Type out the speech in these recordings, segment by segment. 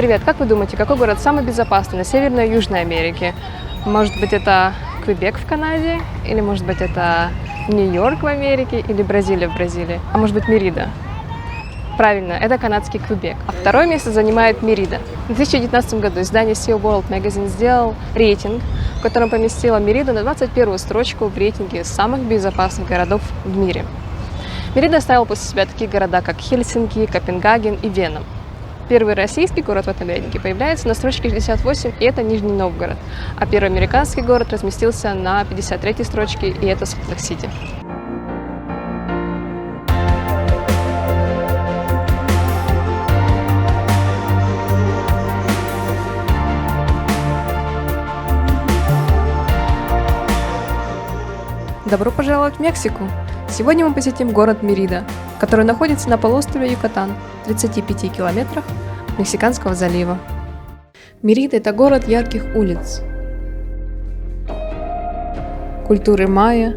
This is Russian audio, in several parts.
Привет, как вы думаете, какой город самый безопасный на Северной и Южной Америке? Может быть, это Квебек в Канаде? Или, может быть, это Нью-Йорк в Америке? Или Бразилия в Бразилии? А может быть, Мерида? Правильно, это канадский Квебек. А второе место занимает Мерида. В 2019 году издание SEO World Magazine сделал рейтинг, в котором поместило Мериду на 21-ю строчку в рейтинге самых безопасных городов в мире. Мерида оставил после себя такие города, как Хельсинки, Копенгаген и Вена. Первый российский город в этом рейтинге появляется на строчке 68, и это Нижний Новгород. А первый американский город разместился на 53-й строчке, и это Солт-Лейк-Сити. Добро пожаловать в Мексику! Сегодня мы посетим город Мерида, который находится на полуострове Юкатан, в 35 километрах от Мексиканского залива. Мерида – это город ярких улиц, культуры майя,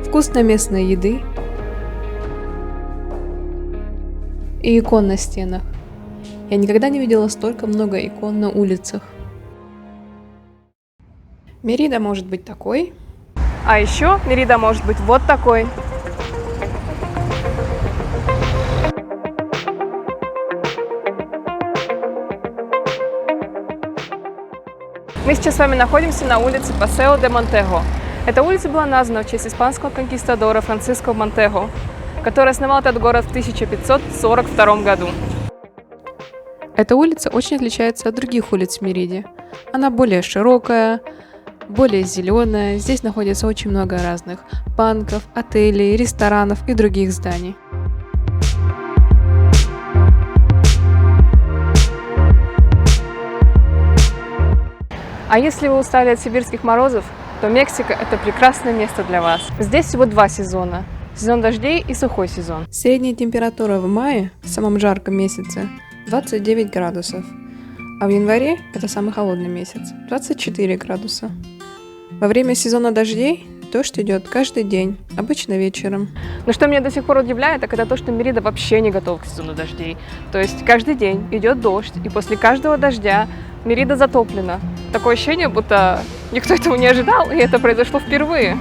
вкусной местной еды и икон на стенах. Я никогда не видела столько много икон на улицах. Мерида может быть такой. А еще Мерида может быть вот такой. Мы сейчас с вами находимся на улице Пасео де Монтего. Эта улица была названа в честь испанского конкистадора Франциско Монтего, который основал этот город в 1542 году. Эта улица очень отличается от других улиц в Мериде. Она более широкая, более зеленая. Здесь находится очень много разных банков, отелей, ресторанов и других зданий. А если вы устали от сибирских морозов, то Мексика – это прекрасное место для вас. Здесь всего два сезона – сезон дождей и сухой сезон. Средняя температура в мае, в самом жарком месяце, 29 градусов, а в январе – это самый холодный месяц, 24 градуса. Во время сезона дождей дождь идет каждый день, обычно вечером. Но что меня до сих пор удивляет, так это то, что Мерида вообще не готова к сезону дождей. То есть каждый день идет дождь, и после каждого дождя Мерида затоплена. Такое ощущение, будто никто этого не ожидал, и это произошло впервые.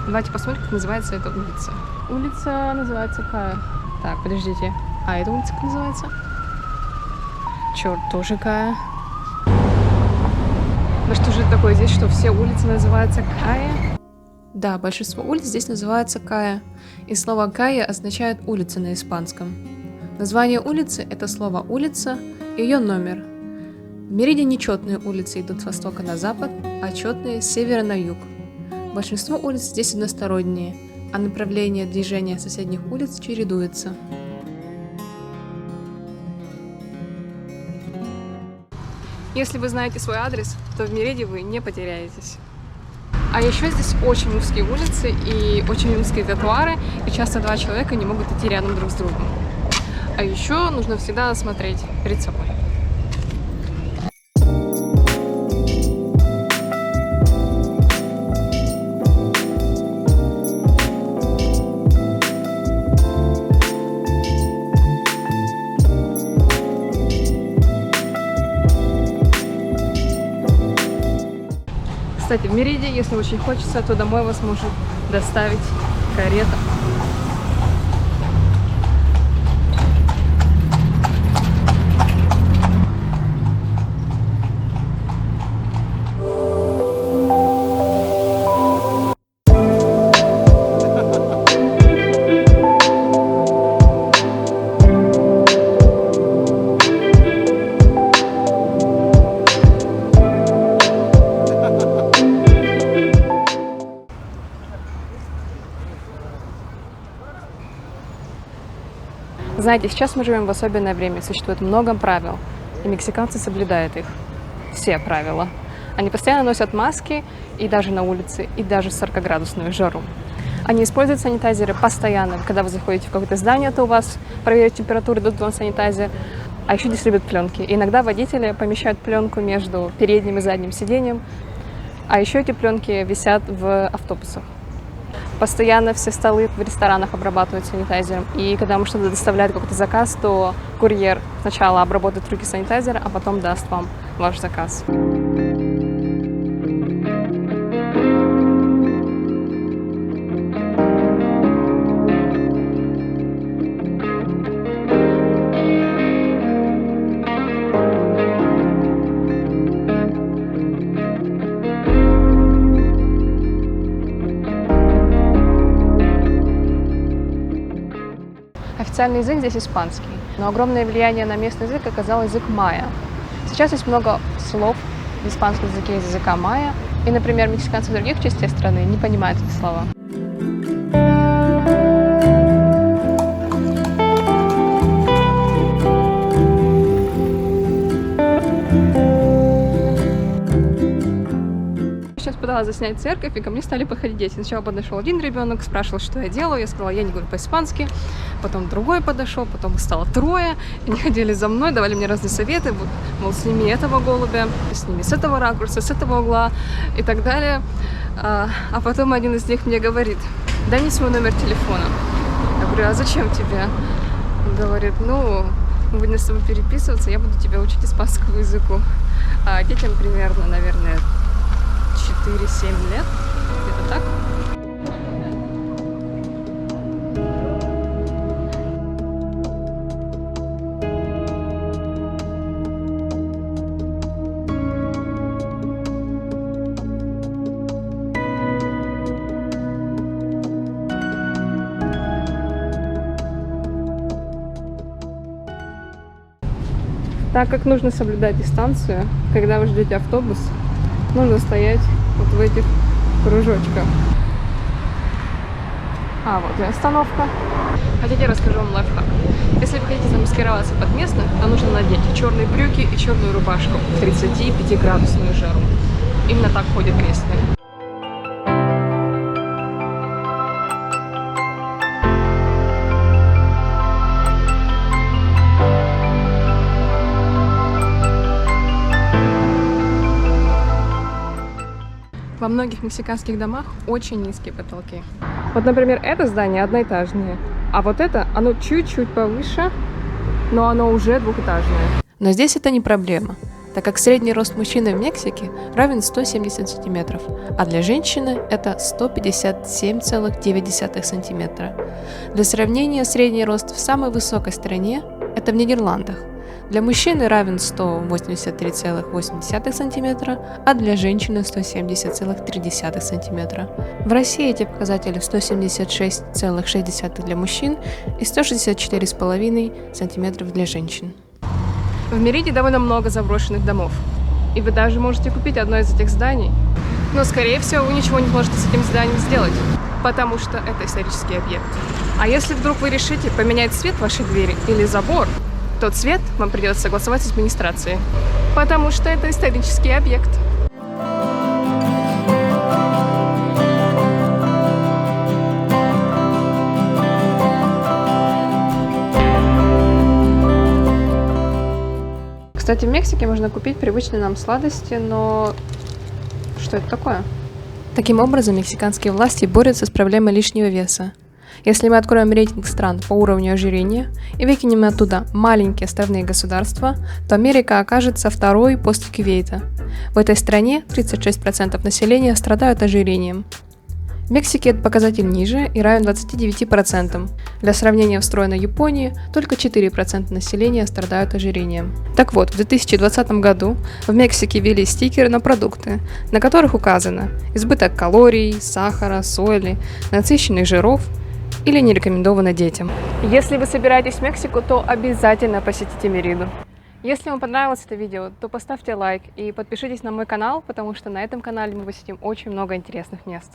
Давайте посмотрим, как называется эта улица. Улица называется Кая. Так, подождите. А эта улица как называется? Черт, тоже Кая. Да что же это такое здесь, что все улицы называются Кая? Да, большинство улиц здесь называется Кая. И слово Кая означает улица на испанском. Название улицы – это слово улица и ее номер. В Мериде нечетные улицы идут с востока на запад, а четные с севера на юг. Большинство улиц здесь односторонние, а направление движения соседних улиц чередуется. Если вы знаете свой адрес, то в Мериде вы не потеряетесь. А еще здесь очень узкие улицы и очень узкие тротуары, и часто два человека не могут идти рядом друг с другом. А еще нужно всегда смотреть перед собой. Кстати, в Мериде, если очень хочется, то домой вас может доставить карета. Знаете, сейчас мы живем в особенное время, существует много правил, и мексиканцы соблюдают их. Все правила. Они постоянно носят маски и даже на улице, и даже в 40-градусную жару. Они используют санитайзеры постоянно. Когда вы заходите в какое-то здание, то у вас проверить температуру, дадут вам санитайзер. А еще здесь любят пленки. И иногда водители помещают пленку между передним и задним сиденьем. А еще эти пленки висят в автобусах. Постоянно все столы в ресторанах обрабатывают санитайзером. И когда вам что-то доставляет, какой-то заказ, то курьер сначала обработает руки санитайзером, а потом даст вам ваш заказ. Официальный язык здесь испанский, но огромное влияние на местный язык оказал язык майя. Сейчас есть много слов в испанском языке из языка майя, и, например, мексиканцы в других частях страны не понимают эти слова. Сейчас пыталась заснять церковь, и ко мне стали подходить дети. Сначала подошел один ребенок, спрашивал, что я делаю. Я сказала, я не говорю по-испански. Потом другой подошел, потом их стало трое. Они ходили за мной, давали мне разные советы. Вот, мол, сними этого голубя, сними с этого ракурса, с этого угла и так далее. А потом один из них мне говорит, дай мне свой номер телефона. Я говорю, а зачем тебе? Он говорит, ну, мы будем с тобой переписываться, я буду тебя учить испанскому языку. А детям примерно, наверное, 4-7 лет, где-то так. Так как нужно соблюдать дистанцию, когда вы ждете автобус, нужно стоять вот в этих кружочках. А, вот и остановка. Хотите, я расскажу вам лайфхак. Если вы хотите замаскироваться под местных, то нужно надеть черные брюки и черную рубашку в 35-градусную жару. Именно так ходят местные. Во многих мексиканских домах очень низкие потолки. Вот, например, это здание одноэтажное, а вот это, оно чуть-чуть повыше, но оно уже двухэтажное. Но здесь это не проблема, так как средний рост мужчины в Мексике равен 170 сантиметров, а для женщины это 157,9 сантиметра. Для сравнения, средний рост в самой высокой стране – это в Нидерландах. Для мужчины равен 183,8 см, а для женщины 170,3 см. В России эти показатели 176,6 для мужчин и 164,5 см для женщин. В Мериде довольно много заброшенных домов, и вы даже можете купить одно из этих зданий. Но, скорее всего, вы ничего не сможете с этим зданием сделать, потому что это исторический объект. А если вдруг вы решите поменять цвет вашей двери или забор, то цвет вам придется согласовать с администрацией, потому что это исторический объект. Кстати, в Мексике можно купить привычные нам сладости, но что это такое? Таким образом, мексиканские власти борются с проблемой лишнего веса. Если мы откроем рейтинг стран по уровню ожирения и выкинем оттуда маленькие островные государства, то Америка окажется второй после Кувейта. В этой стране 36% населения страдают ожирением. В Мексике этот показатель ниже и равен 29%. Для сравнения, в стройной Японии только 4% населения страдают ожирением. Так вот, в 2020 году в Мексике ввели стикеры на продукты, на которых указано избыток калорий, сахара, соли, насыщенных жиров или не рекомендовано детям. Если вы собираетесь в Мексику, то обязательно посетите Мериду. Если вам понравилось это видео, то поставьте лайк и подпишитесь на мой канал, потому что на этом канале мы посетим очень много интересных мест.